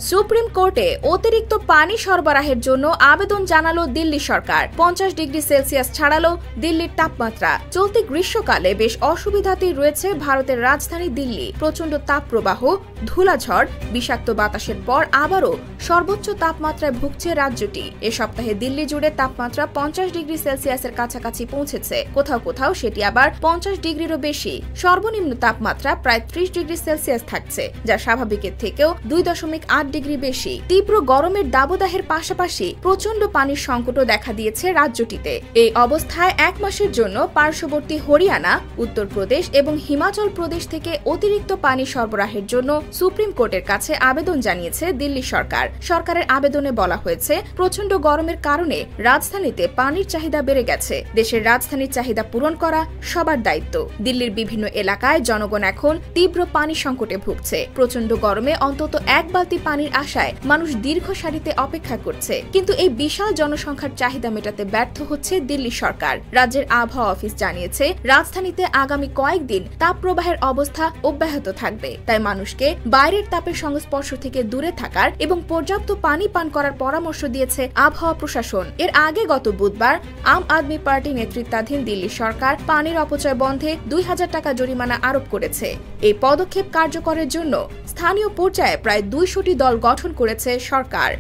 Supreme কোর্টে অতিরিক্ত পানি সরবরাহের জন্য আবেদন জানালো দিল্লি সরকার। 50 ডিগ্রি সেলসিয়াস ছাড়ালো দিল্লির তাপমাত্রা। চলতি গ্রীষ্মকালে বেশ অসুবিধাতেই রয়েছে ভারতের রাজধানী দিল্লি। প্রচণ্ড তাপপ্রবাহ, ধুলাঝড়, বিষাক্ত বাতাসের পর আবারও সর্বোচ্চ তাপমাত্রায় ভুগছে রাজ্যটি। এ সপ্তাহে দিল্লি জুড়ে তাপমাত্রা 50 ডিগ্রি সেলসিয়াসের কাছাকাছি পৌঁছেছে। কোথাও কোথাও সেটি আবার 50 ডিগ্রিরও বেশি। সর্বনিম্ন তাপমাত্রা প্রায় 30 ডিগ্রি সেলসিয়াস থাকছে, যা স্বাভাবিকের থেকেও 2.8 ডিগ্রি বেশি। তীব্র গরমের দাবদাহের পাশাপাশি প্রচণ্ড পানির সংকটও দেখা দিয়েছে রাজ্যটিতে। এই অবস্থায় 1 মাসের জন্য পার্শ্ববর্তী হরিয়ানা, উত্তরপ্রদেশ এবং হিমাচল প্রদেশ থেকে অতিরিক্ত পানি সরবরাহের জন্য সুপ্রিম কোর্টের কাছে আবেদন জানিয়েছে দিল্লি সরকার। সরকারের আবেদনে বলা হয়েছে, প্রচণ্ড গরমের কারণে রাজধানীতে পানির চাহিদা বেড়ে গেছে। দেশের রাজধানীর চাহিদা পূরণ করা সবার দায়িত্ব। দিল্লির বিভিন্ন এলাকায় জনগণ এখন তীব্র পানি সংকটে ভুগছে। প্রচণ্ড গরমে অন্তত 1 বালতি পানির আশায় মানুষ দীর্ঘ সারিতে অপেক্ষা করছে। কিন্তু এই বিশাল জনসংখ্যার চাহিদা মেটাতে ব্যর্থ হচ্ছে দিল্লি সরকার। রাজ্যের আবহাওয়া অফিস জানিয়েছে, রাজধানীতে আগামী কয়েকদিন তাপপ্রবাহের অবস্থা অব্যাহত থাকবে। তাই মানুষকে বাইরের তাপের সংস্পর্শ থেকে দূরে থাকার এবং পর্যাপ্ত পানি পান করার পরামর্শ দিয়েছে আবহাওয়া প্রশাসন। এর আগে গত বুধবার আম আদমি পার্টি নেতৃত্বাধীন দিল্লি সরকার পানির অপচয় বন্ধে 2000 টাকা জরিমানা আরোপ করেছে। এই পদক্ষেপ কার্যকরের জন্য স্থানীয় পর্যায়ে প্রায় 200টি দল গঠন করেছে সরকার।